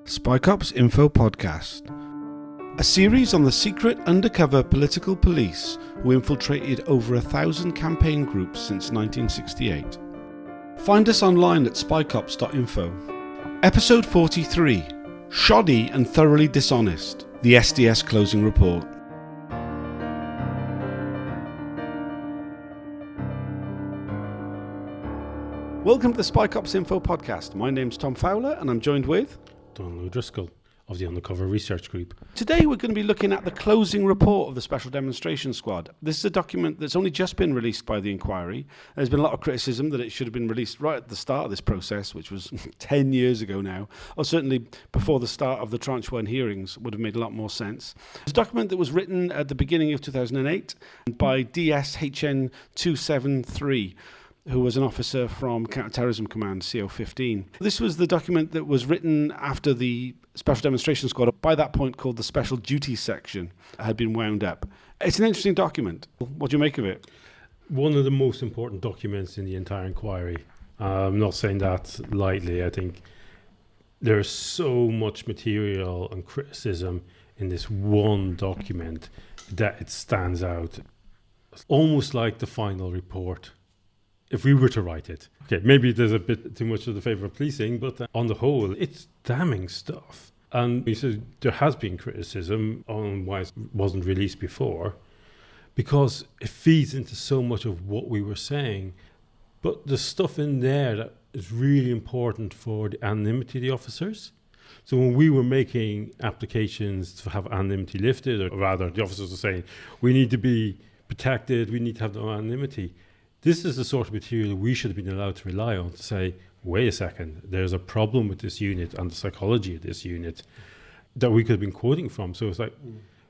SpyCops Info Podcast, a series on the secret undercover political police who infiltrated over 1,000 campaign groups since 1968. Find us online at spycops.info. Episode 43, Shoddy and Thoroughly Dishonest, the SDS Closing Report. Welcome to the SpyCops Info Podcast. My name's Tom Fowler and I'm joined with Donald O'Driscoll of the Undercover Research Group. Today we're going to be looking at the closing report of the Special Demonstration Squad. This is a document that's only just been released by the inquiry. There's been a lot of criticism that it should have been released right at the start of this process, which was 10 years ago now, or certainly before the start of the Tranche 1 hearings would have made a lot more sense. It's a document that was written at the beginning of 2008 by DSHN 273. Who was an officer from Counter-Terrorism Command, CO15. This was the document that was written after the Special Demonstration Squad, by that point called the Special Duties Section, had been wound up. It's an interesting document. What do you make of it? One of the most important documents in the entire inquiry. I'm not saying that lightly. I think there's so much material and criticism in this one document that it stands out. It's almost like the final report. If we were to write it. Okay, maybe there's a bit too much of the favour of policing, but on the whole, it's damning stuff. And he says there has been criticism on why it wasn't released before, because it feeds into so much of what we were saying. But there's stuff in there that is really important for the anonymity of the officers. So when we were making applications to have anonymity lifted, or rather the officers were saying, we need to be protected, we need to have no anonymity. This is the sort of material we should have been allowed to rely on to say, wait a second, there's a problem with this unit and the psychology of this unit that we could have been quoting from. So it's like,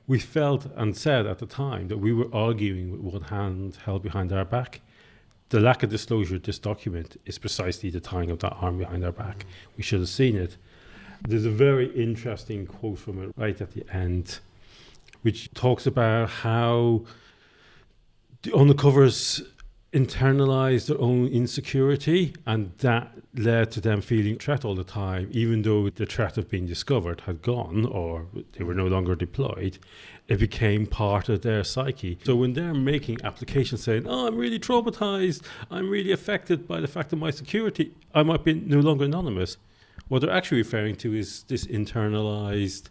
we felt and said at the time that we were arguing with one hand held behind our back. The lack of disclosure of this document is precisely the tying of that arm behind our back. We should have seen it. There's a very interesting quote from it right at the end, which talks about how the undercovers internalized their own insecurity, and that led to them feeling threat all the time, even though the threat of being discovered had gone or they were no longer deployed. It became part of their psyche. So when they're making applications saying, oh, I'm really traumatized, I'm really affected by the fact of my security, I might be no longer anonymous. What they're actually referring to is this internalized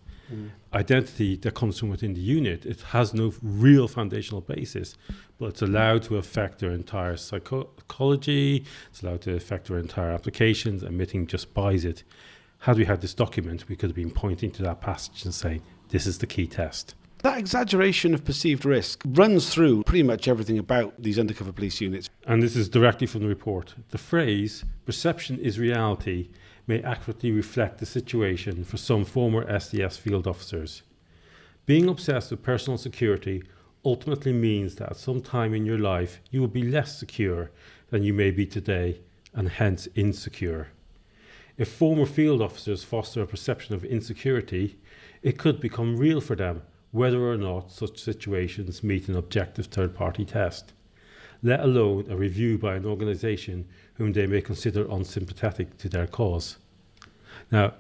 identity that comes from within the unit. It has no real foundational basis, but it's allowed to affect their entire psychology, it's allowed to affect their entire applications, and MITting just buys it. Had we had this document, we could have been pointing to that passage and saying, this is the key test. That exaggeration of perceived risk runs through pretty much everything about these undercover police units. And this is directly from the report. The phrase, perception is reality, may accurately reflect the situation for some former SDS field officers. Being obsessed with personal security ultimately means that at some time in your life you will be less secure than you may be today, and hence insecure. If former field officers foster a perception of insecurity, it could become real for them, whether or not such situations meet an objective third-party test, let alone a review by an organisation whom they may consider unsympathetic to their cause. Now,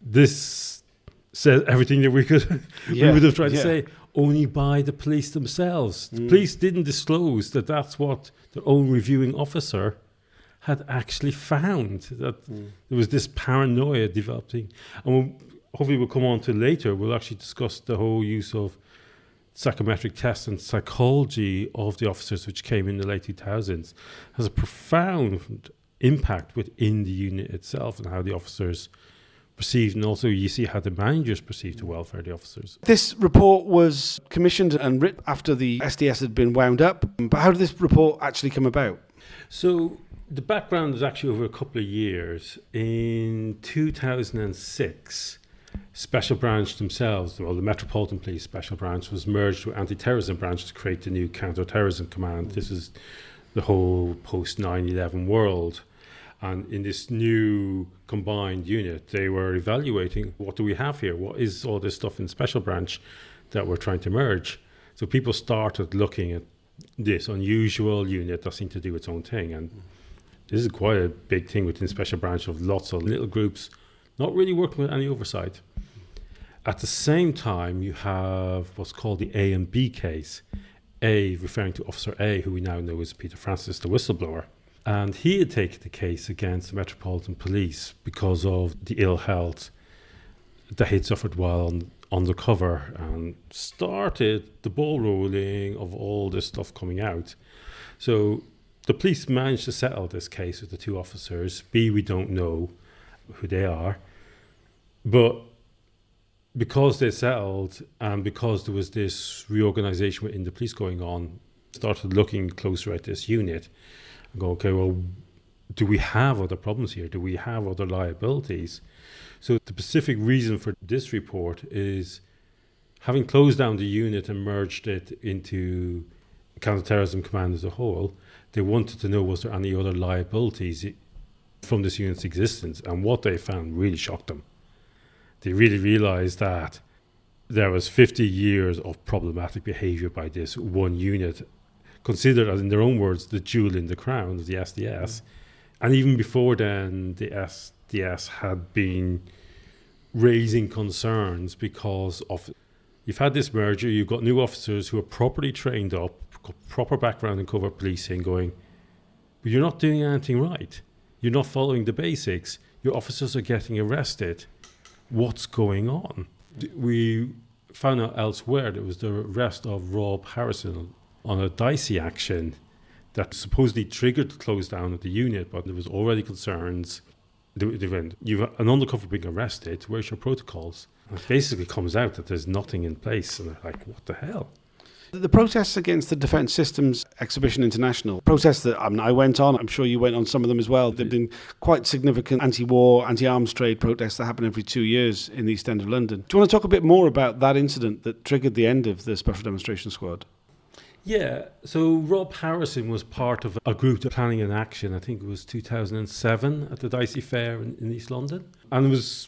this says everything that we would have tried to say, only by the police themselves. The police didn't disclose that that's what their own reviewing officer had actually found, that there was this paranoia developing. And hopefully we'll come on to later, we'll actually discuss the whole use of psychometric tests and psychology of the officers, which came in the late 2000s, has a profound impact within the unit itself and how the officers perceived, and also you see how the managers perceived the welfare of the officers. This report was commissioned and written after the SDS had been wound up, but how did this report actually come about? So the background is actually over a couple of years. In 2006, Special Branch themselves, well, the Metropolitan Police Special Branch was merged with Anti-Terrorism Branch to create the new Counter-Terrorism Command. This is the whole post-9/11 world. And in this new combined unit, they were evaluating, what do we have here? What is all this stuff in Special Branch that we're trying to merge? So people started looking at this unusual unit that seemed to do its own thing. And this is quite a big thing within Special Branch, of lots of little groups not really working with any oversight. At the same time, you have what's called the A and B case. A referring to Officer A, who we now know is Peter Francis, the whistleblower. And he had taken the case against the Metropolitan Police because of the ill health that he'd suffered while undercover, and started the ball rolling of all this stuff coming out. So the police managed to settle this case with the two officers. B, we don't know who they are. But because they settled, and because there was this reorganisation within the police going on, started looking closer at this unit and go, okay, well, do we have other problems here? Do we have other liabilities? So the specific reason for this report is, having closed down the unit and merged it into Counterterrorism Command as a whole, they wanted to know, was there any other liabilities from this unit's existence? And what they found really shocked them. They really realised that there was 50 years of problematic behaviour by this one unit, considered, as in their own words, the jewel in the crown of the SDS. And even before then, the SDS had been raising concerns because of, you've had this merger, you've got new officers who are properly trained up, got proper background in covert policing, going, but you're not doing anything right. You're not following the basics. Your officers are getting arrested. What's going on? We found out elsewhere there was the arrest of Rob Harrison on a dicey action that supposedly triggered the close down of the unit, but there was already concerns. They went, you've an undercover being arrested, where's your protocols? And it basically comes out that there's nothing in place, and they're like, what the hell? The protests against the Defence Systems Exhibition International, protests that I went on, I'm sure you went on some of them as well. There have been quite significant anti-war, anti-arms trade protests that happen every 2 years in the East End of London. Do you want to talk a bit more about that incident that triggered the end of the Special Demonstration Squad? Yeah, so Rob Harrison was part of a group planning an action, I think it was 2007 at the Dicey Fair in East London. And it was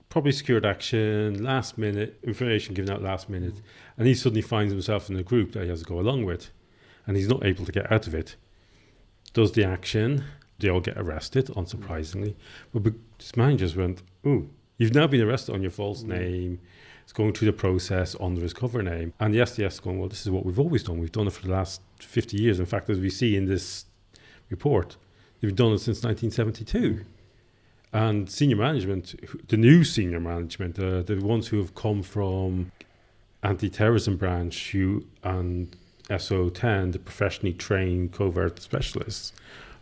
probably secured action, last minute, information given out last minute. And he suddenly finds himself in a group that he has to go along with. And he's not able to get out of it. Does the action, they all get arrested, unsurprisingly. But his managers went, ooh, you've now been arrested on your false name. It's going through the process under his cover name. And the SDS is going, well, this is what we've always done. We've done it for the last 50 years. In fact, as we see in this report, they've done it since 1972. And senior management, the new senior management, the ones who have come from anti-terrorism branch and SO10, the professionally trained covert specialists,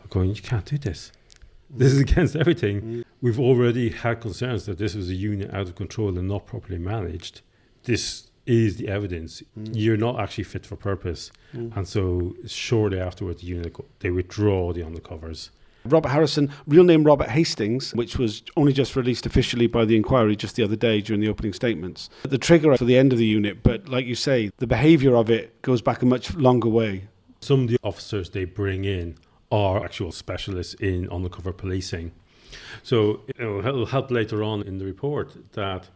are going, you can't do this. This is against everything. We've already had concerns that this was a unit out of control and not properly managed. This is the evidence. You're not actually fit for purpose. And so shortly afterwards, the unit, they withdraw the undercovers. Robert Harrison, real name Robert Hastings, which was only just released officially by the inquiry just the other day during the opening statements. The trigger for the end of the unit, but like you say, the behaviour of it goes back a much longer way. Some of the officers they bring in are actual specialists in undercover policing. So it'll help later on in the report that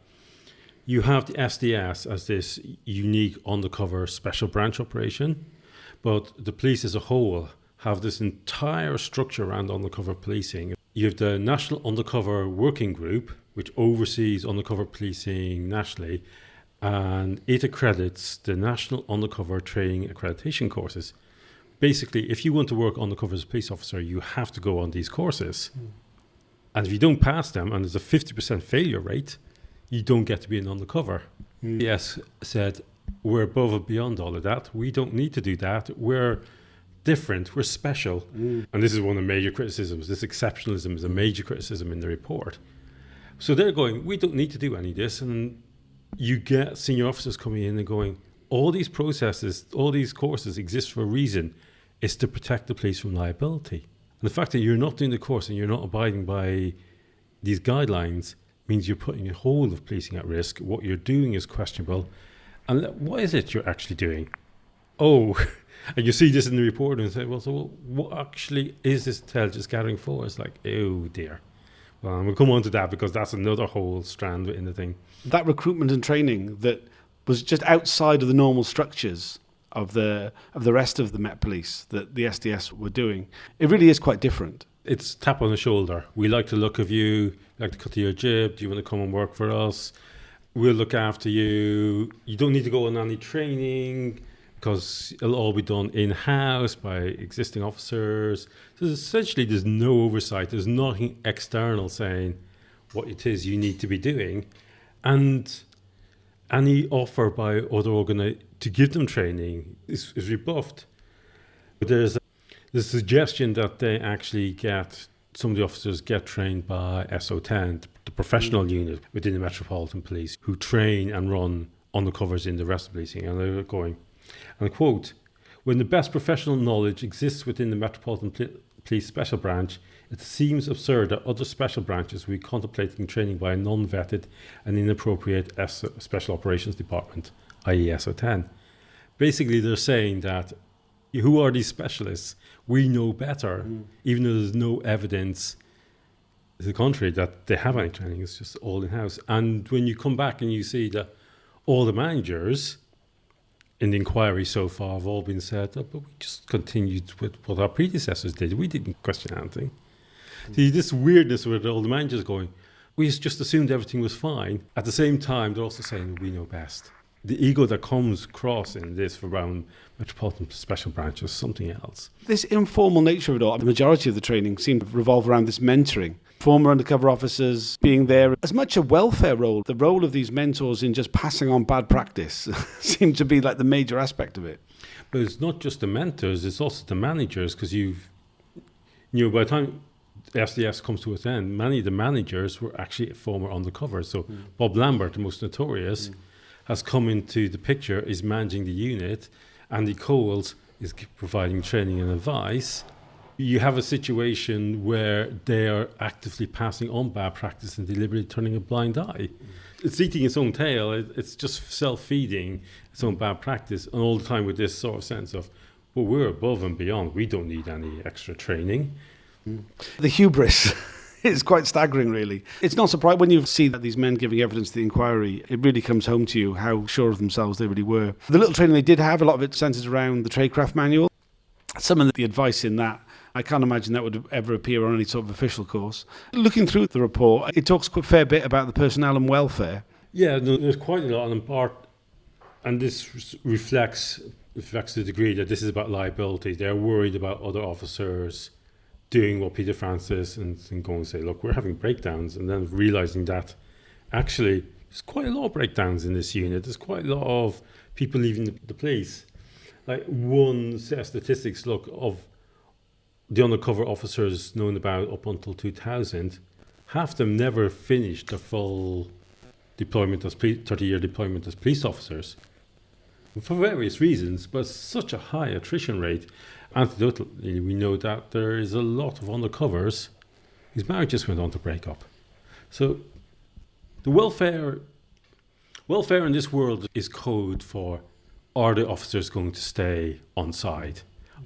you have the SDS as this unique undercover special branch operation, but the police as a whole have this entire structure around undercover policing. You have the National Undercover Working Group, which oversees undercover policing nationally, and it accredits the National Undercover Training Accreditation courses. Basically, if you want to work undercover as a police officer, you have to go on these courses. And if you don't pass them, and there's a 50% failure rate, you don't get to be an undercover. Yes, said, we're above and beyond all of that. We don't need to do that. We're different, we're special. And this is one of the major criticisms. This exceptionalism is a major criticism in the report. So they're going, we don't need to do any of this. And you get senior officers coming in and going, all these processes, all these courses exist for a reason. It's to protect the police from liability. And the fact that you're not doing the course and you're not abiding by these guidelines means you're putting the whole of policing at risk. What you're doing is questionable. And what is it you're actually doing? Oh, and you see this in the report and say, well, so what actually is this intelligence gathering for? It's like, oh dear. Well, and we'll come on to that because that's another whole strand in the thing. That recruitment and training that was just outside of the normal structures of the rest of the Met Police that the SDS were doing, it really is quite different. It's tap on the shoulder. We like the look of you, we like the cut of your jib. Do you want to come and work for us? We'll look after you. You don't need to go on any training because it'll all be done in-house by existing officers. So essentially there's no oversight. There's nothing external saying what it is you need to be doing. And any offer by other organizations to give them training is rebuffed. But there's the suggestion that they actually some of the officers get trained by SO10, the professional unit within the Metropolitan Police, who train and run undercovers in the rest of policing. And they're going, and I quote, "When the best professional knowledge exists within the Metropolitan Police Special Branch, it seems absurd that other special branches will be contemplating training by a non-vetted and inappropriate Special Operations Department, i.e. SO10. Basically, they're saying that, who are these specialists? We know better, even though there's no evidence to the contrary that they have any training. It's just all in-house. And when you come back and you see that all the managers in the inquiry so far have all been said, but we just continued with what our predecessors did. We didn't question anything. See, this weirdness with all the managers going, we just assumed everything was fine. At the same time, they're also saying we know best. The ego that comes across in this around Metropolitan Special Branch is something else. This informal nature of it all, the majority of the training seemed to revolve around this mentoring. Former undercover officers being there as much a welfare role. The role of these mentors in just passing on bad practice seemed to be like the major aspect of it. But it's not just the mentors, it's also the managers, because by the time SDS comes to its end, many of the managers were actually former undercovers. So Bob Lambert, the most notorious, has come into the picture, is managing the unit. Andy Coles is providing training and advice. You have a situation where they are actively passing on bad practice and deliberately turning a blind eye. It's eating its own tail. It's just self-feeding its own bad practice, and all the time with this sort of sense of, well, we're above and beyond. We don't need any extra training. The hubris is quite staggering, really. It's not surprising when you see that these men giving evidence to the inquiry, it really comes home to you how sure of themselves they really were. The little training they did have, a lot of it centred around the tradecraft manual. Some of the advice in that, I can't imagine that would ever appear on any sort of official course. Looking through the report, it talks a fair bit about the personnel and welfare. Yeah, there's quite a lot on part, and this reflects the degree that this is about liability. They're worried about other officers doing what Peter Francis and going and say, look, we're having breakdowns, and then realising that actually there's quite a lot of breakdowns in this unit. There's quite a lot of people leaving the police. Like one set of statistics, look, of the undercover officers known about up until 2000, half of them never finished their full deployment as 30-year deployment as police officers for various reasons, but such a high attrition rate. Anecdotally, we know that there is a lot of undercovers whose marriages went on to break up. So the welfare in this world is code for, are the officers going to stay on side?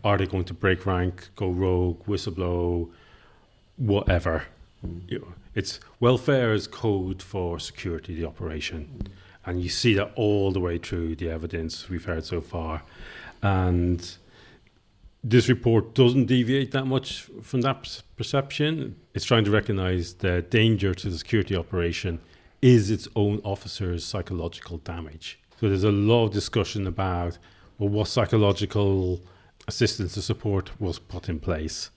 Are they going to break rank, go rogue, whistleblow, whatever? It's welfare is code for security, the operation. And you see that all the way through the evidence we've heard so far. And this report doesn't deviate that much from that perception. It's trying to recognize the danger to the security operation is its own officers' psychological damage. So there's a lot of discussion about, well, what psychological assistance or support was put in place.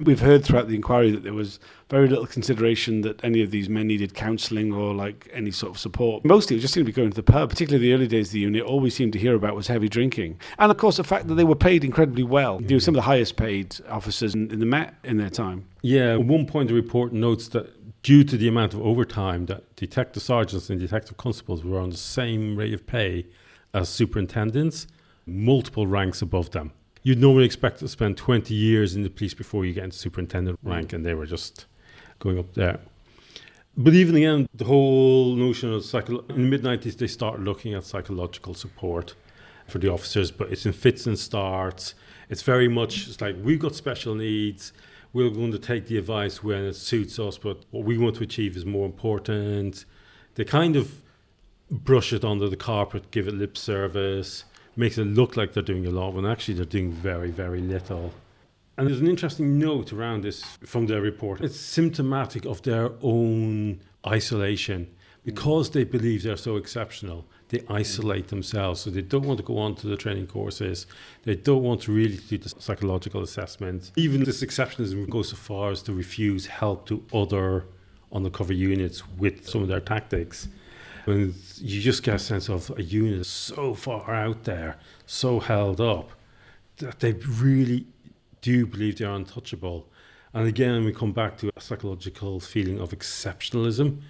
We've heard throughout the inquiry that there was very little consideration that any of these men needed counselling or like any sort of support. Mostly it just seemed to be going to the pub, particularly the early days of the unit. All we seemed to hear about was heavy drinking. And of course the fact that they were paid incredibly well. You know, some of the highest paid officers in the Met in their time. Yeah, at one point the report notes that due to the amount of overtime, that detective sergeants and detective constables were on the same rate of pay as superintendents, multiple ranks above them. You'd normally expect to spend 20 years in the police before you get into superintendent rank, and they were just going up there. But even again, the whole notion of in the mid-90s, they started looking at psychological support for the officers, but it's in fits and starts. It's very much, it's like, we've got special needs. We're going to take the advice when it suits us, but what we want to achieve is more important. They kind of brush it under the carpet, give it lip service, makes it look like they're doing a lot when actually they're doing very, very little. And there's an interesting note around this from their report. It's symptomatic of their own isolation. Because they believe they're so exceptional, they isolate themselves. So they don't want to go on to the training courses. They don't want to really do the psychological assessment. Even this exceptionalism goes so far as to refuse help to other undercover units with some of their tactics. And you just get a sense of a unit so far out there, so held up, that they really do believe they're untouchable. And again, we come back to a psychological feeling of exceptionalism,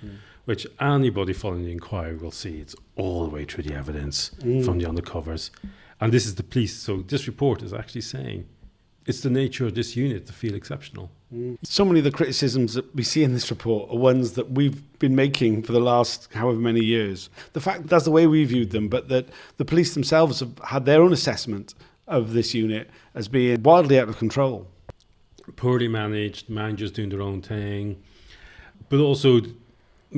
which anybody following the inquiry will see. It's all the way through the evidence from the undercovers. And this is the police. So this report is actually saying it's the nature of this unit to feel exceptional. So many of the criticisms that we see in this report are ones that we've been making for the last however many years. The fact that's the way we viewed them, but that the police themselves have had their own assessment of this unit as being wildly out of control. Poorly managed, managers doing their own thing. But also,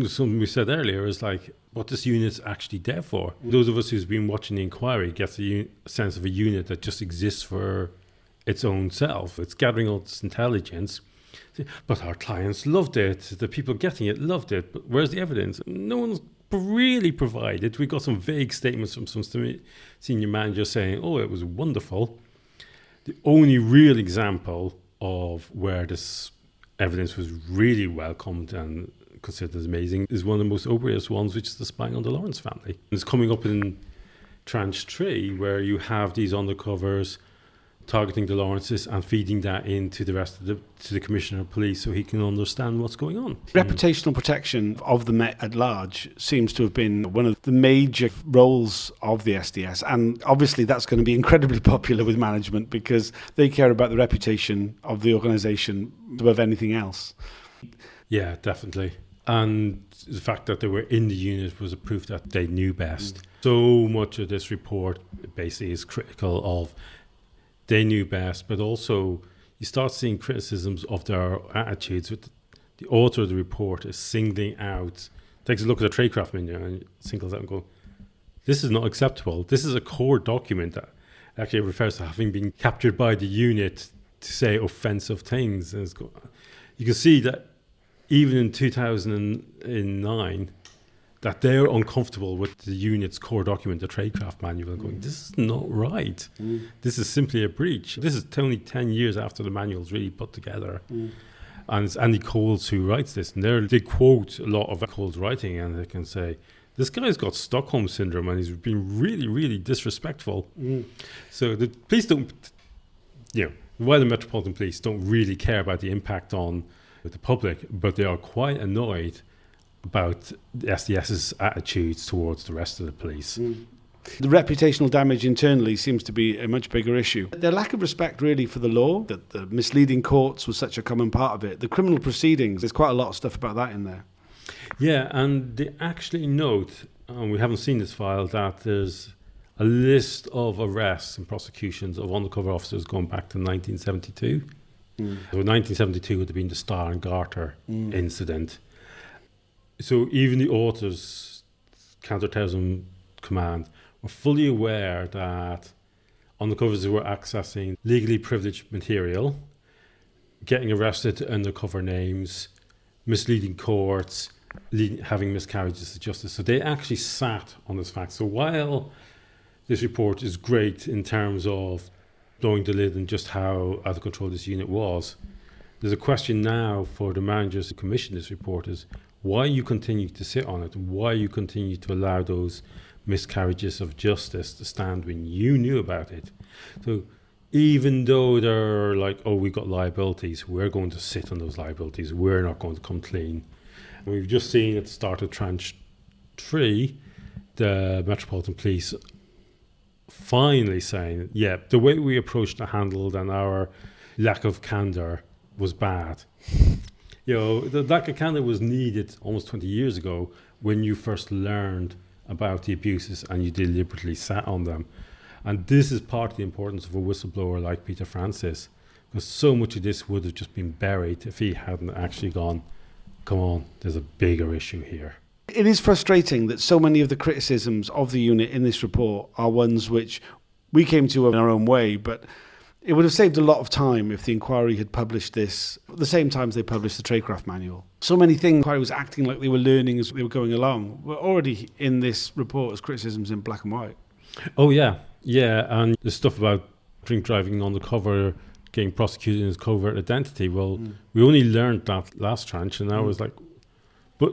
something we said earlier is like what this unit's actually there for. Those of us who's been watching the inquiry gets a sense of a unit that just exists for its own self. It's gathering all this intelligence. But our clients loved it. The people getting it loved it. But where's the evidence? No one's really provided. We got some vague statements from some senior managers saying, oh, it was wonderful. The only real example of where this evidence was really welcomed and considered as amazing is one of the most obvious ones, which is the spying on the Lawrence family. It's coming up in tranche 3, where you have these undercovers targeting the Lawrences and feeding that into the rest of to the Commissioner of Police so he can understand what's going on. Reputational protection of the Met at large seems to have been one of the major roles of the SDS, and obviously that's going to be incredibly popular with management because they care about the reputation of the organisation above anything else. Yeah, definitely. And the fact that they were in the unit was a proof that they knew best. So much of this report basically is critical of they knew best, but also you start seeing criticisms of their attitudes. With the author of the report is singling out, takes a look at the tradecraft menu and singles out and go, this is not acceptable. This is a core document that actually refers to having been captured by the unit to say offensive things. And you can see that even in 2009, that they're uncomfortable with the unit's core document, the tradecraft manual, and going, this is not right. This is simply a breach. This is only 10 years after the manual's really put together. And it's Andy Coles who writes this, and they quote a lot of Coles' writing, and they can say, this guy's got Stockholm syndrome, and he's been really, really disrespectful. So the police don't, why the Metropolitan Police don't really care about the impact on the public, but they are quite annoyed about the SDS's attitudes towards the rest of the police. The reputational damage internally seems to be a much bigger issue. Their lack of respect really for the law, that the misleading courts was such a common part of it. The criminal proceedings, there's quite a lot of stuff about that in there. Yeah, and they actually note, and we haven't seen this file, that there's a list of arrests and prosecutions of undercover officers going back to 1972. So 1972 would have been the Star and Garter incident. So even the authors, Counterterrorism Command, were fully aware that undercovers were accessing legally privileged material, getting arrested under undercover names, misleading courts, having miscarriages of justice. So they actually sat on this fact. So while this report is great in terms of blowing the lid on just how out of control this unit was, there's a question now for the managers who commissioned this report is, why you continue to sit on it, why you continue to allow those miscarriages of justice to stand when you knew about it. So even though they're like, oh, we've got liabilities, we're going to sit on those liabilities, we're not going to come clean. And we've just seen at the start of tranche 3, the Metropolitan Police finally saying, yeah, the way we approached and handled and our lack of candour was bad. The lack of candour was needed almost 20 years ago when you first learned about the abuses and you deliberately sat on them. And this is part of the importance of a whistleblower like Peter Francis, because so much of this would have just been buried if he hadn't actually gone, come on, there's a bigger issue here. It is frustrating that so many of the criticisms of the unit in this report are ones which we came to in our own way, but It would have saved a lot of time if the inquiry had published this at the same time as they published the Tradecraft manual. So many things the inquiry was acting like they were learning as they were going along were already in this report as criticisms in black and white. Oh, yeah. Yeah, and the stuff about drink driving undercover, getting prosecuted as covert identity. Well, we only learned that last tranche, and now it's like, but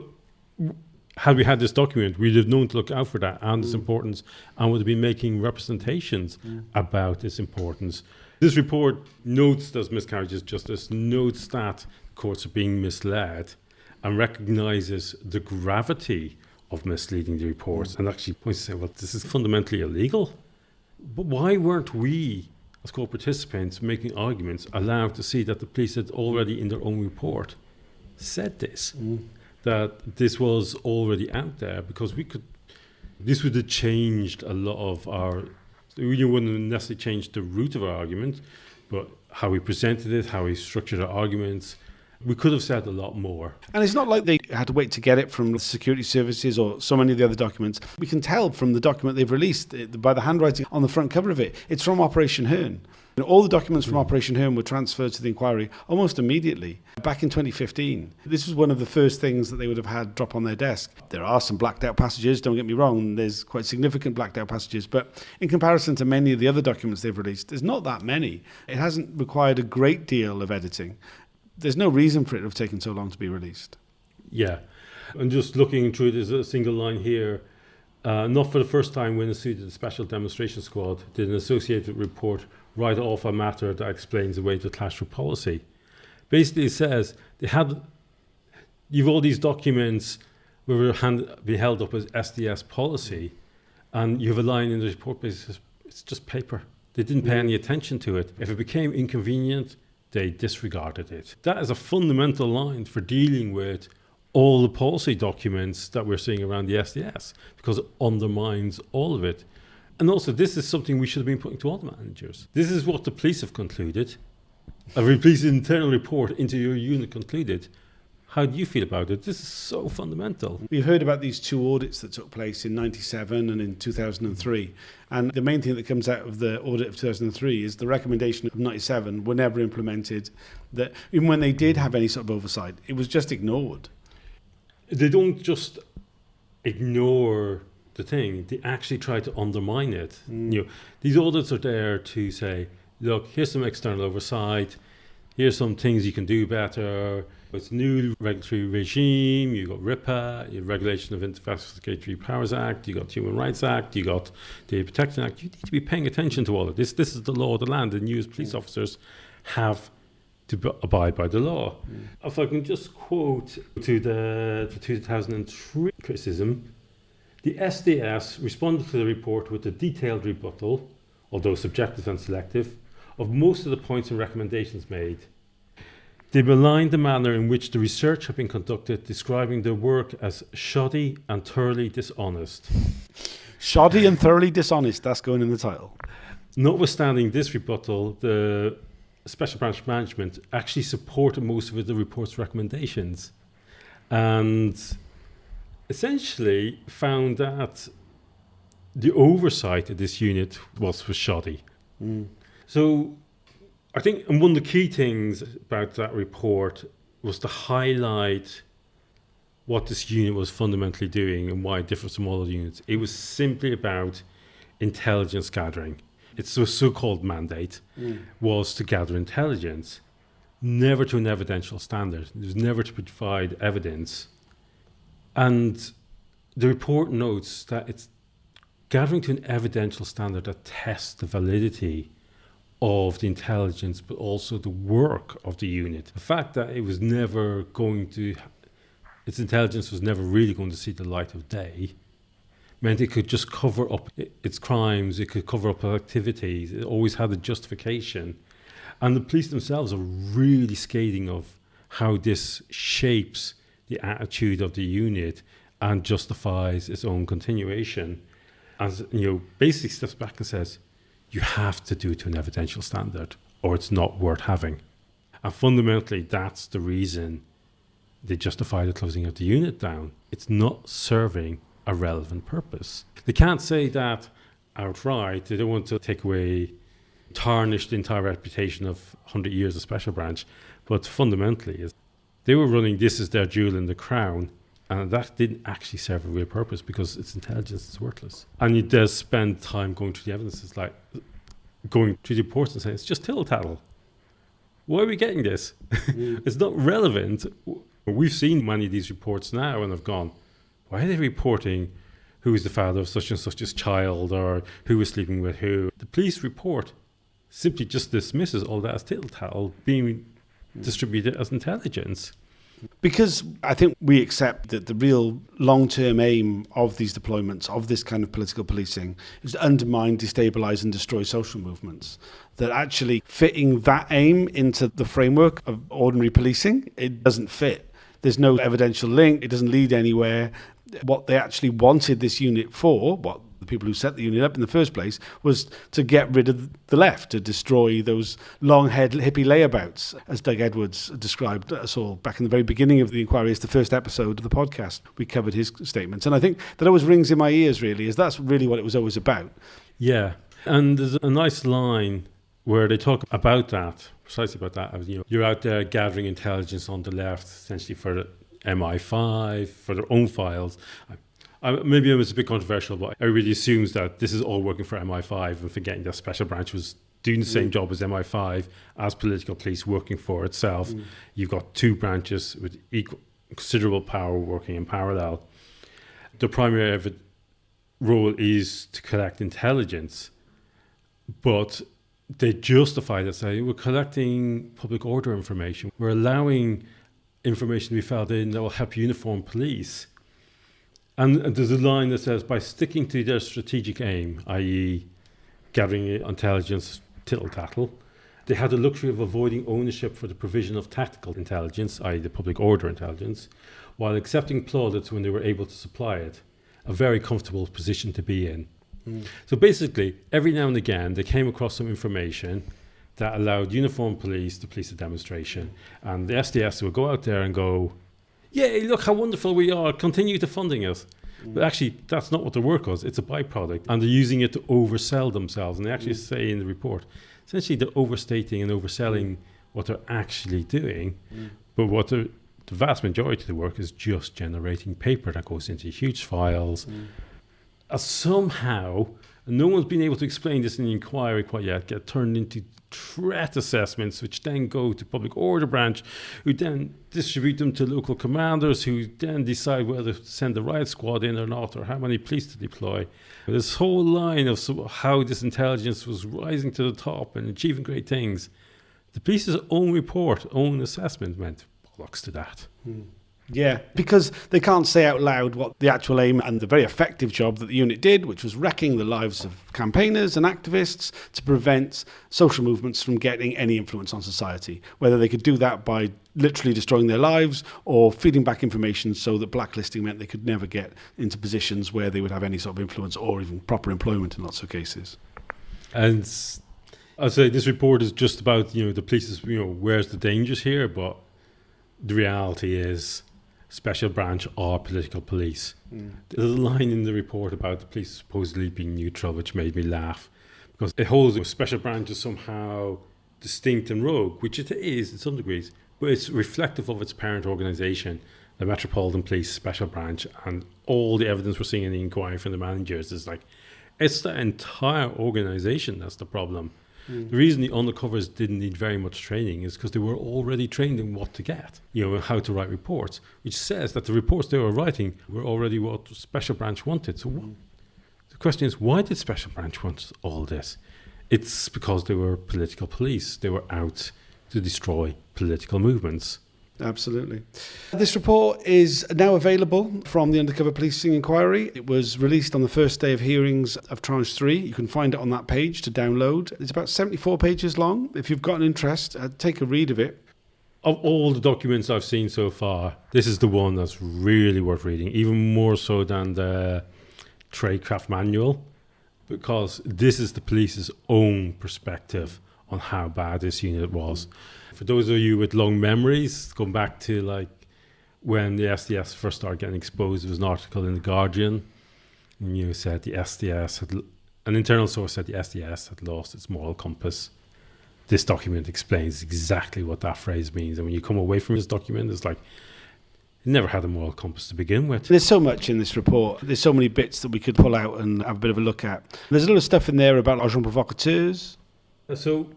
had we had this document, we'd have known to look out for that and its importance, and would have been making representations about its importance. This report notes those miscarriages of justice, notes that courts are being misled, and recognises the gravity of misleading the reports, and actually points to say, well, this is fundamentally illegal. But why weren't we, as court participants, making arguments, allowed to see that the police had already in their own report said this, that this was already out there? Because this would have changed a lot of our, we wouldn't necessarily change the root of our argument, but how we presented it, how we structured our arguments. We could have said a lot more. And it's not like they had to wait to get it from the security services or so many of the other documents. We can tell from the document they've released by the handwriting on the front cover of it. It's from Operation Hearn. And all the documents from Operation Hearn were transferred to the inquiry almost immediately. Back in 2015, this was one of the first things that they would have had drop on their desk. There are some blacked out passages, don't get me wrong. There's quite significant blacked out passages. But in comparison to many of the other documents they've released, there's not that many. It hasn't required a great deal of editing. There's no reason for it to have taken so long to be released. Yeah. And just looking through, there's a single line here. Not for the first time when suited the Special Demonstration Squad did an associated report write off a matter that explains the way to clash with policy. Basically, it says you've all these documents where will be held up as SDS policy, and you have a line in the report basically says it's just paper. They didn't pay any attention to it. If it became inconvenient, they disregarded it. That is a fundamental line for dealing with all the policy documents that we're seeing around the SDS, because it undermines all of it. And also, this is something we should have been putting to all the managers. This is what the police have concluded. A police internal report into your unit concluded. How do you feel about it? This is so fundamental. We've heard about these two audits that took place in 97 and in 2003. And the main thing that comes out of the audit of 2003 is the recommendation of 97 were never implemented. That even when they did have any sort of oversight, it was just ignored. They don't just ignore the thing, they actually try to undermine it. These audits are there to say, look, here's some external oversight, here's some things you can do better. It's a new regulatory regime, you got RIPA, you Regulation of Investigatory Powers Act, you got Human Rights Act, you got Data Protection Act. You need to be paying attention to all of this. This is the law of the land, and you as police officers have to abide by the law. If I can just quote to the 2003 criticism, the SDS responded to the report with a detailed rebuttal, although subjective and selective, of most of the points and recommendations made. They maligned the manner in which the research had been conducted, describing their work as shoddy and thoroughly dishonest. Shoddy and thoroughly dishonest, that's going in the title. Notwithstanding this rebuttal, the Special Branch Management actually supported most of the report's recommendations, and essentially found that the oversight of this unit was shoddy. So I think one of the key things about that report was to highlight what this unit was fundamentally doing and why it differs from all other units. It was simply about intelligence gathering. Its so-called mandate was to gather intelligence, never to an evidential standard. It was never to provide evidence. And the report notes that it's gathering to an evidential standard that tests the validity of the intelligence, but also the work of the unit. The fact that it was never going to, its intelligence was never really going to see the light of day, meant it could just cover up its crimes, it could cover up activities, it always had a justification. And the police themselves are really scathing of how this shapes the attitude of the unit and justifies its own continuation. As basically steps back and says, you have to do it to an evidential standard or it's not worth having. And fundamentally, that's the reason they justify the closing of the unit down. It's not serving a relevant purpose. They can't say that outright. They don't want to take away tarnished the entire reputation of 100 years of Special Branch. But fundamentally, they were running this as their jewel in the crown, and that didn't actually serve a real purpose because its intelligence is worthless. And you does spend time going through the evidence. It's like going through the reports and saying, it's just tittle-tattle. Why are we getting this? It's not relevant. We've seen many of these reports now and have gone, why are they reporting who is the father of such and such's child or who was sleeping with who? The police report simply just dismisses all that as tittle-tattle being distributed as intelligence. Because I think we accept that the real long-term aim of these deployments, of this kind of political policing, is to undermine, destabilise and destroy social movements. That actually fitting that aim into the framework of ordinary policing, it doesn't fit. There's no evidential link, it doesn't lead anywhere. What they actually wanted this unit for, what the people who set the unit up in the first place, was to get rid of the left, to destroy those long-haired hippie layabouts, as Doug Edwards described us all back in the very beginning of the inquiry. It's the first episode of the podcast. We covered his statements. And I think that always rings in my ears, really, as that's really what it was always about. Yeah. And there's a nice line where they talk about that, precisely about that. You know, you're out there gathering intelligence on the left, essentially for the MI5, for their own files. Maybe it was a bit controversial, but everybody assumes that this is all working for MI5 and forgetting that Special Branch was doing the same job as MI5 as political police working for itself. You've got two branches with considerable power working in parallel. The primary role is to collect intelligence, but they justify that, say, we're collecting public order information. We're allowing information to be fed in that will help uniform police. And there's a line that says, by sticking to their strategic aim, i.e. gathering intelligence, tittle-tattle, they had the luxury of avoiding ownership for the provision of tactical intelligence, i.e. the public order intelligence, while accepting plaudits when they were able to supply it. A very comfortable position to be in. So basically, every now and again, they came across some information that allowed uniformed police to police a demonstration. And the SDS would go out there and go, yay, look how wonderful we are, continue to funding us. But actually, that's not what their work was. It's a byproduct. And they're using it to oversell themselves. And they actually say in the report, essentially they're overstating and overselling what they're actually doing. But what the vast majority of the work is just generating paper that goes into huge files. Somehow, and no one's been able to explain this in the inquiry quite yet, get turned into threat assessments, which then go to public order branch, who then distribute them to local commanders, who then decide whether to send the riot squad in or not, or how many police to deploy. This whole line of how this intelligence was rising to the top and achieving great things. The police's own report, own assessment went bollocks to that. Yeah, because they can't say out loud what the actual aim and the very effective job that the unit did, which was wrecking the lives of campaigners and activists to prevent social movements from getting any influence on society. Whether they could do that by literally destroying their lives or feeding back information so that blacklisting meant they could never get into positions where they would have any sort of influence or even proper employment in lots of cases. And I'd say this report is just about, the police's, where's the dangers here, but the reality is Special Branch are political police. There's a line in the report about the police supposedly being neutral, which made me laugh, because it holds a Special Branch as somehow distinct and rogue, which it is in some degrees, but it's reflective of its parent organisation, the Metropolitan Police Special Branch, and all the evidence we're seeing in the inquiry from the managers is like, it's the entire organisation that's the problem. The reason the undercovers didn't need very much training is because they were already trained in what to get, how to write reports, which says that the reports they were writing were already what Special Branch wanted. So the question is, why did Special Branch want all this? It's because they were political police. They were out to destroy political movements. Absolutely. This report is now available from the Undercover Policing Inquiry. It was released on the first day of hearings of Tranche 3. You can find it on that page to download. It's about 74 pages long. If you've got an interest, take a read of it. Of all the documents I've seen so far, this is the one that's really worth reading, even more so than the Tradecraft Manual, because this is the police's own perspective on how bad this unit was. For those of you with long memories, going back to when the SDS first started getting exposed, there was an article in The Guardian, and said the SDS An internal source said the SDS had lost its moral compass. This document explains exactly what that phrase means. And when you come away from this document, it's like, it never had a moral compass to begin with. There's so much in this report. There's so many bits that we could pull out and have a bit of a look at. There's a lot of stuff in there about agents provocateurs. So,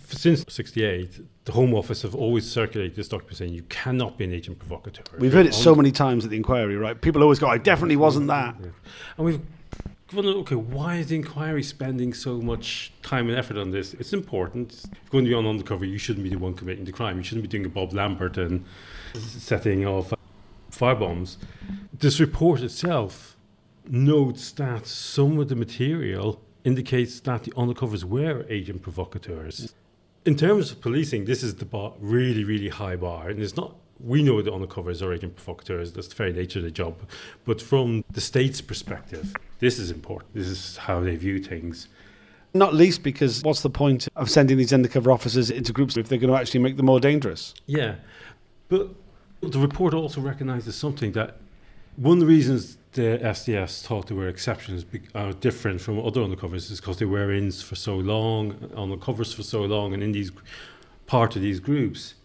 since 1968, the Home Office have always circulated this document saying you cannot be an agent provocateur. We've heard it so many times at the inquiry, right? People always go, I definitely wasn't that. Yeah. And we've wondered, okay, why is the inquiry spending so much time and effort on this? It's important. If you're going to be on undercover, you shouldn't be the one committing the crime. You shouldn't be doing a Bob Lambert and setting off firebombs. This report itself notes that some of the material indicates that the undercovers were agent provocateurs. In terms of policing, this is the really, really high bar. And it's not, we know the undercovers are agent provocateurs, that's the very nature of the job. But from the state's perspective, this is important. This is how they view things. Not least because what's the point of sending these undercover officers into groups if they're going to actually make them more dangerous? Yeah, but the report also recognises something, that one of the reasons the SDS thought there were exceptions different from other undercovers is because they were ins for so long, undercovers for so long, and in these part of these groups.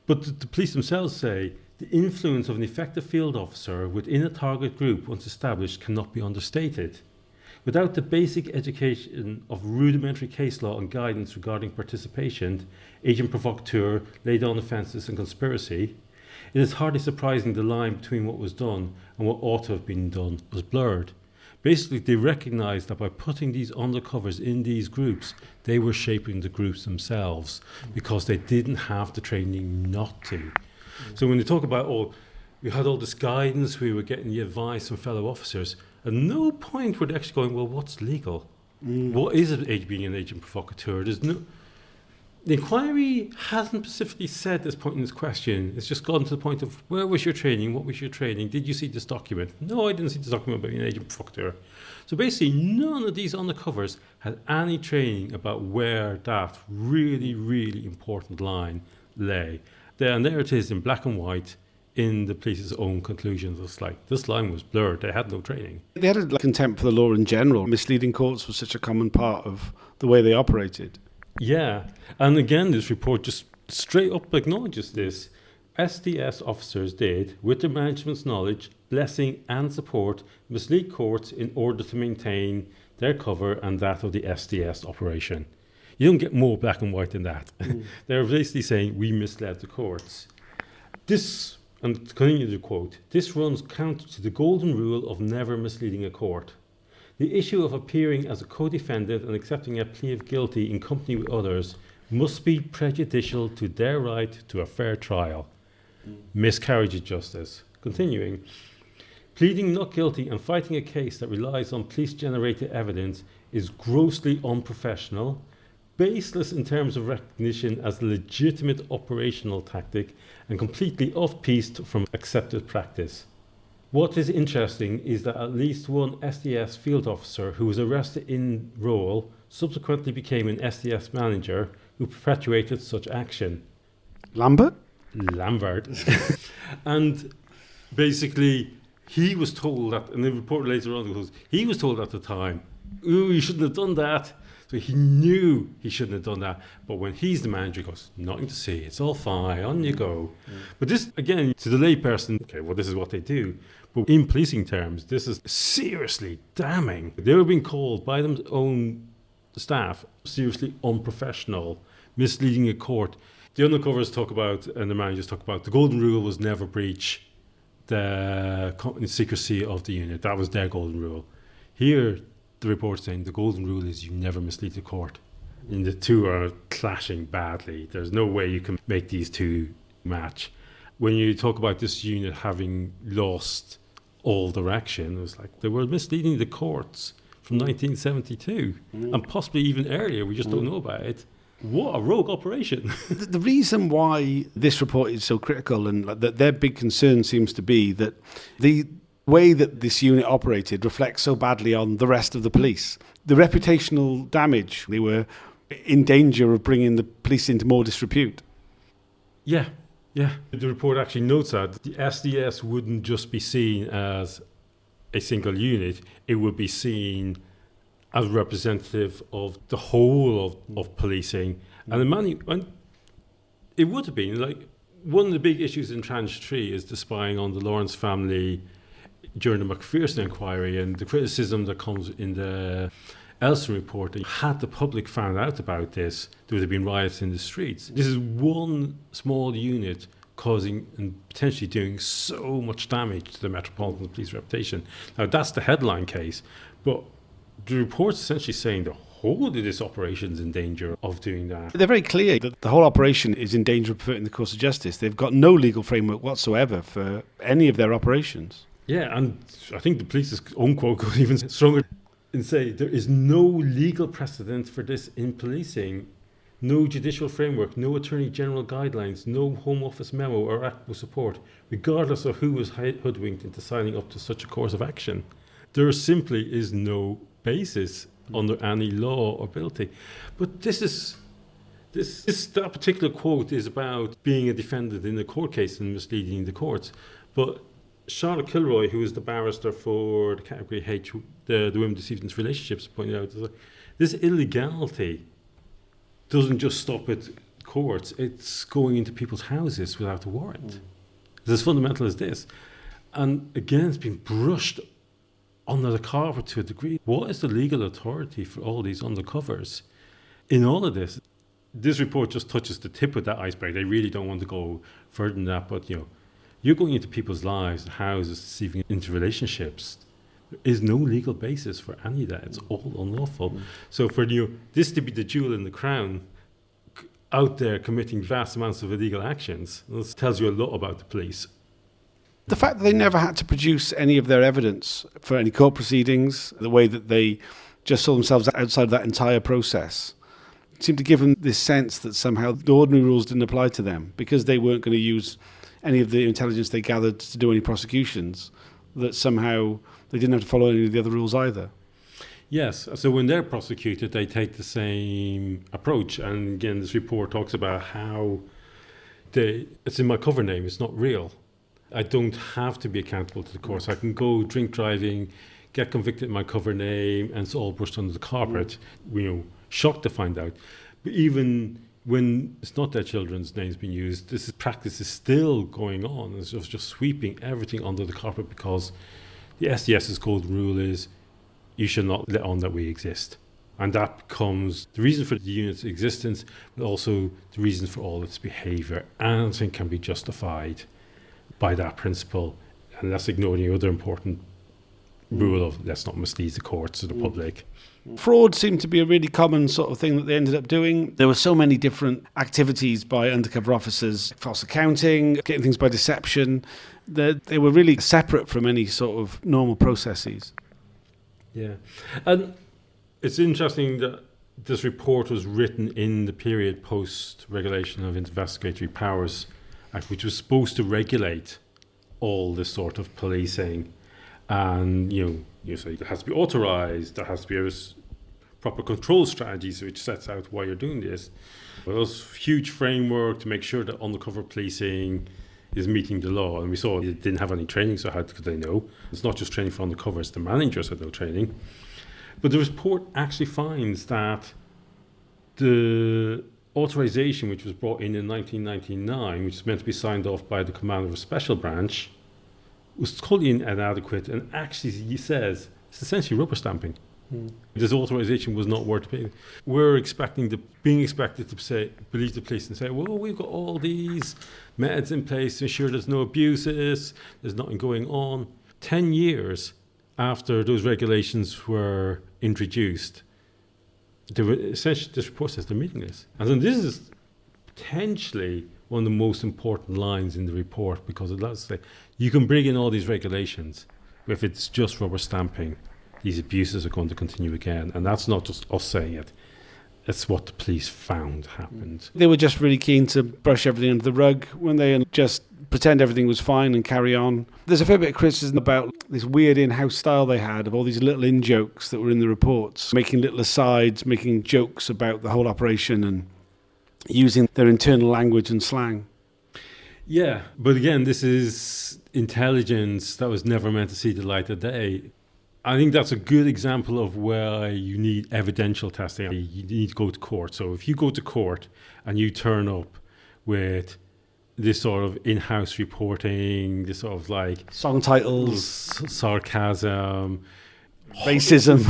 But the police themselves say the influence of an effective field officer within a target group, once established, cannot be understated. Without the basic education of rudimentary case law and guidance regarding participation, agent provocateur, lay-down offences and conspiracy, it is hardly surprising the line between what was done and what ought to have been done was blurred. Basically, they recognised that by putting these undercovers in these groups, they were shaping the groups themselves because they didn't have the training not to. So when they talk about, we had all this guidance, we were getting the advice from fellow officers, at no point were they actually going, well, what's legal? What is it, being an agent provocateur? The inquiry hasn't specifically said this point in this question. It's just gone to the point of, where was your training? What was your training? Did you see this document? No, I didn't see this document about being an agent provocateur. So basically, none of these undercovers had any training about where that really, really important line lay. And there it is in black and white in the police's own conclusions. It's like, this line was blurred. They had no training. They had a contempt for the law in general. Misleading courts was such a common part of the way they operated. Yeah, and again, this report just straight up acknowledges this. SDS officers did, with their management's knowledge, blessing and support, mislead courts in order to maintain their cover and that of the SDS operation. You don't get more black and white than that. They're basically saying, we misled the courts. This, and to continue the quote, this runs counter to the golden rule of never misleading a court. The issue of appearing as a co-defendant and accepting a plea of guilty in company with others must be prejudicial to their right to a fair trial. Miscarriage of justice. Continuing, pleading not guilty and fighting a case that relies on police-generated evidence is grossly unprofessional, baseless in terms of recognition as a legitimate operational tactic, and completely off-piste from accepted practice. What is interesting is that at least one SDS field officer who was arrested in role subsequently became an SDS manager who perpetuated such action. Lambert. And basically, he was told that, and the report later on goes, he was told at the time, ooh, you shouldn't have done that. So he knew he shouldn't have done that. But when he's the manager, he goes, nothing to see, it's all fine, on you go. But this, again, to the layperson, okay, well, this is what they do. But in policing terms, this is seriously damning. They were being called by their own staff seriously unprofessional, misleading a court. The undercovers talk about, and the managers talk about, the golden rule was never breach the secrecy of the unit. That was their golden rule. Here, the report's saying the golden rule is you never mislead the court. And the two are clashing badly. There's no way you can make these two match. When you talk about this unit having lost all direction, it was like they were misleading the courts from 1972 and possibly even earlier. We just don't know about it. What a rogue operation. The reason why this report is so critical and that their big concern seems to be that the way that this unit operated reflects so badly on the rest of the police. The reputational damage, they were in danger of bringing the police into more disrepute. Yeah. The report actually notes that the SDS wouldn't just be seen as a single unit, it would be seen as representative of the whole of policing. And it would have been like one of the big issues in Tranche 3 is the spying on the Lawrence family during the Macpherson inquiry, and the criticism that comes in the Elson report that had the public found out about this, there would have been riots in the streets. This is one small unit causing and potentially doing so much damage to the Metropolitan Police reputation. Now, that's the headline case, but the report's essentially saying the whole of this operation is in danger of doing that. They're very clear that the whole operation is in danger of perverting the course of justice. They've got no legal framework whatsoever for any of their operations. Yeah, and I think the police's own quote goes even stronger and say there is no legal precedent for this in policing, no judicial framework, no Attorney General guidelines, no Home Office memo or act with support, regardless of who was hoodwinked into signing up to such a course of action. There simply is no basis under any law or ability. But that particular quote is about being a defendant in a court case and misleading the courts. But Charlotte Kilroy, who is the barrister for the category H, the Women Deceived into Relationships, pointed out that this illegality doesn't just stop at courts, it's going into people's houses without a warrant. It's as fundamental as this. And again, it's been brushed under the carpet to a degree. What is the legal authority for all these undercovers in all of this? This report just touches the tip of that iceberg. They really don't want to go further than that, but you're going into people's lives, houses, deceiving into relationships. There is no legal basis for any of that. It's all unlawful. So for this to be the jewel in the crown, out there committing vast amounts of illegal actions, this tells you a lot about the police. The fact that they never had to produce any of their evidence for any court proceedings, the way that they just saw themselves outside of that entire process, seemed to give them this sense that somehow the ordinary rules didn't apply to them because they weren't going to use any of the intelligence they gathered to do any prosecutions, that somehow they didn't have to follow any of the other rules either. Yes, so when they're prosecuted, they take the same approach. And again, this report talks about how it's in my cover name, it's not real. I don't have to be accountable to the courts. I can go drink driving, get convicted in my cover name, and it's all brushed under the carpet. Shocked to find out. But even when it's not their children's names being used, practice is still going on. It's just sweeping everything under the carpet because the SDS's golden rule is you should not let on that we exist. And that becomes the reason for the unit's existence, but also the reason for all its behaviour. Anything can be justified by that principle, and that's ignoring the other important rule of let's not mislead the courts or the public. Fraud seemed to be a really common sort of thing that they ended up doing. There were so many different activities by undercover officers, false accounting, getting things by deception, that they were really separate from any sort of normal processes. Yeah, and it's interesting that this report was written in the period post-regulation of Investigatory Powers Act, which was supposed to regulate all this sort of policing. And, you say it has to be authorised, there has to be proper control strategies which sets out why you're doing this. Well, there's a huge framework to make sure that undercover policing is meeting the law. And we saw it didn't have any training, so how could they know? It's not just training for undercovers, the managers had no training. But the report actually finds that the authorisation which was brought in 1999, which is meant to be signed off by the commander of a special branch, was totally inadequate, and actually he says it's essentially rubber stamping. This authorization was not worth paying. We're being expected to believe the police and say, well, we've got all these methods in place to ensure there's no abuses, there's nothing going on. 10 years after those regulations were introduced, they were essentially, this report says they're meaningless. And then this is potentially one of the most important lines in the report, because it does say you can bring in all these regulations, but if it's just rubber stamping, these abuses are going to continue again. And that's not just us saying it. It's what the police found happened. They were just really keen to brush everything under the rug when they just pretend everything was fine and carry on. There's a fair bit of criticism about this weird in-house style they had of all these little in-jokes that were in the reports, making little asides, making jokes about the whole operation and using their internal language and slang. Yeah, but again, this is intelligence that was never meant to see the light of day. I think that's a good example of where you need evidential testing. You need to go to court. So if you go to court and you turn up with this sort of in-house reporting, this sort of like Song titles, sarcasm, racism,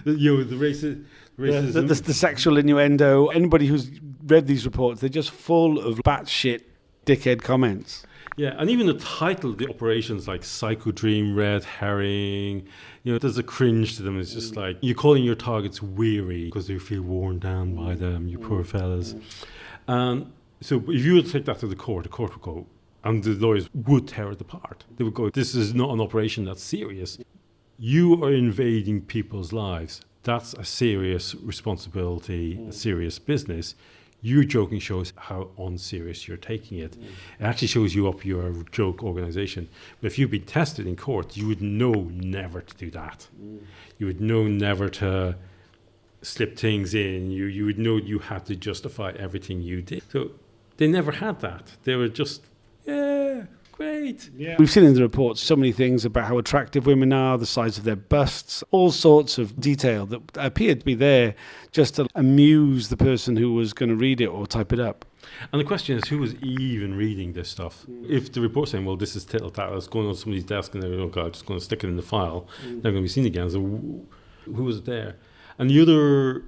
the racism, the sexual innuendo. Anybody who's read these reports, they're just full of batshit dickhead comments. Yeah, and even the title of the operations, like Psycho Dream, Red Herring, there's a cringe to them. It's just like, you're calling your targets weary because they feel worn down by them, you poor fellas. So if you were to take that to the court would go, and the lawyers would tear it apart. They would go, this is not an operation that's serious. You are invading people's lives. That's a serious responsibility, a serious business. Your joking shows how unserious you're taking it. It actually shows you up you're a joke organization. But if you've been tested in court, you would know never to do that. You would know never to slip things in. You would know you had to justify everything you did. So they never had that. They were just, yeah, great. Yeah. We've seen in the reports so many things about how attractive women are, the size of their busts, all sorts of detail that appeared to be there just to amuse the person who was going to read it or type it up. And the question is, who was even reading this stuff? If the report's saying, well, this is tittle-tattle, it's going on somebody's desk and they're, oh God, just going to stick it in the file, they're going to be seen again. So who was there? And the other,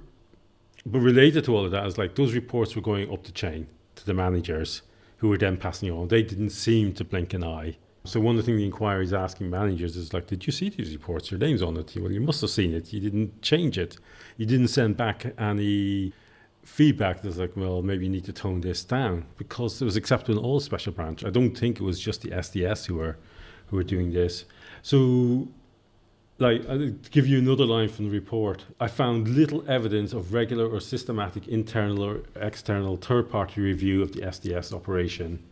but related to all of that, is like those reports were going up the chain to the managers, who were then passing on. They didn't seem to blink an eye. So one of the things the inquiry is asking managers is like, did you see these reports? Your name's on it. Well, you must have seen it. You didn't change it. You didn't send back any feedback that's like, well, maybe you need to tone this down, because it was accepted in all special branch. I don't think it was just the SDS who were doing this. So, like, I'll give you another line from the report. I found little evidence of regular or systematic internal or external third-party review of the SDS operation,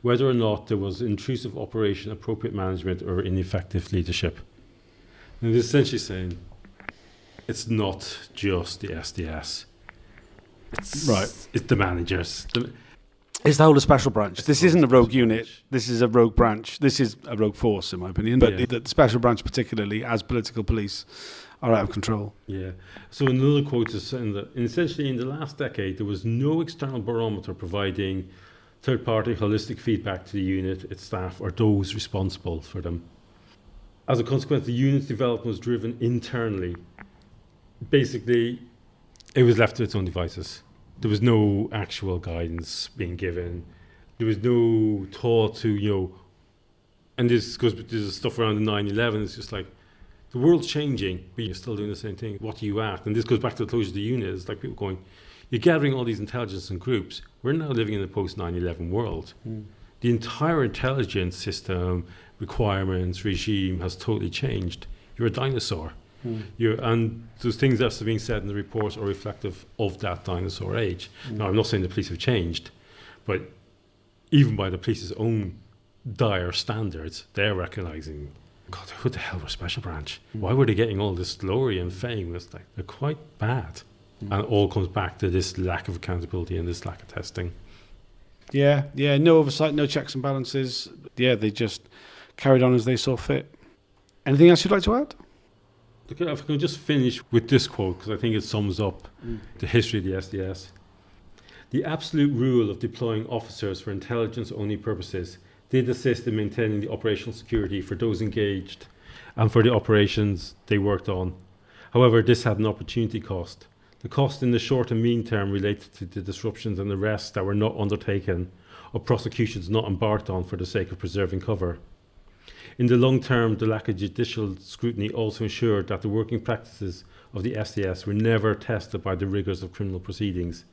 whether or not there was intrusive operation, appropriate management, or ineffective leadership. And it's essentially saying it's not just the SDS. It's the managers. It's the whole of special branch. This isn't a rogue unit. This is a rogue branch. This is a rogue force, in my opinion. But the special branch, particularly as political police, are out of control. Yeah. So another quote is saying that essentially in the last decade, there was no external barometer providing third-party holistic feedback to the unit, its staff, or those responsible for them. As a consequence, the unit's development was driven internally. Basically, it was left to its own devices. There was no actual guidance being given. There was no thought to, and this goes with this stuff around the 9/11. It's just like, the world's changing, but you're still doing the same thing. What do you at? And this goes back to the closure of the unit. It's like people going, you're gathering all these intelligence in groups. We're now living in a post-9/11 world. The entire intelligence system, requirements, regime has totally changed. You're a dinosaur. And those things that's being said in the reports are reflective of that dinosaur age. Now, I'm not saying the police have changed, but even by the police's own dire standards, they're recognizing, God, who the hell were Special Branch? Why were they getting all this glory and fame? It's like, they're quite bad. And it all comes back to this lack of accountability and this lack of testing. Yeah, no oversight, no checks and balances. Yeah, they just carried on as they saw fit. Anything else you'd like to add? Okay, if I can just finish with this quote, because I think it sums up the history of the SDS. The absolute rule of deploying officers for intelligence-only purposes did assist in maintaining the operational security for those engaged and for the operations they worked on. However, this had an opportunity cost. The cost in the short and mean term related to the disruptions and arrests that were not undertaken or prosecutions not embarked on for the sake of preserving cover. In the long term, the lack of judicial scrutiny also ensured that the working practices of the SDS were never tested by the rigours of criminal proceedings,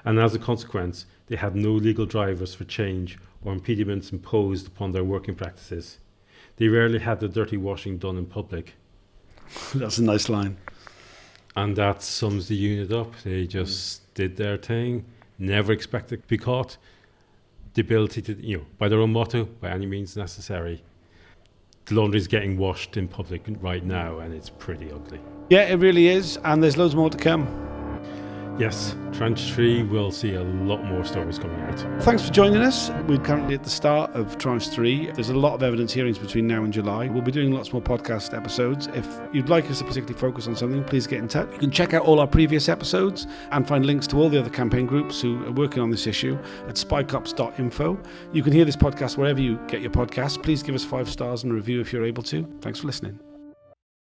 and as a consequence, they had no legal drivers for change or impediments imposed upon their working practices. They rarely had the dirty washing done in public. That's a nice line. And that sums the unit up. They just did their thing, never expected to be caught. The ability to, by their own motto, by any means necessary. The laundry's getting washed in public right now, and it's pretty ugly. Yeah, it really is, and there's loads more to come. Yes, tranche 3 will see a lot more stories coming out. Thanks for joining us. We're currently at the start of tranche 3. There's a lot of evidence hearings between now and July. We'll be doing lots more podcast episodes. If you'd like us to particularly focus on something, please get in touch. You can check out all our previous episodes and find links to all the other campaign groups who are working on this issue at spycops.info. You can hear this podcast wherever you get your podcasts. Please give us 5 stars and a review if you're able to. Thanks for listening.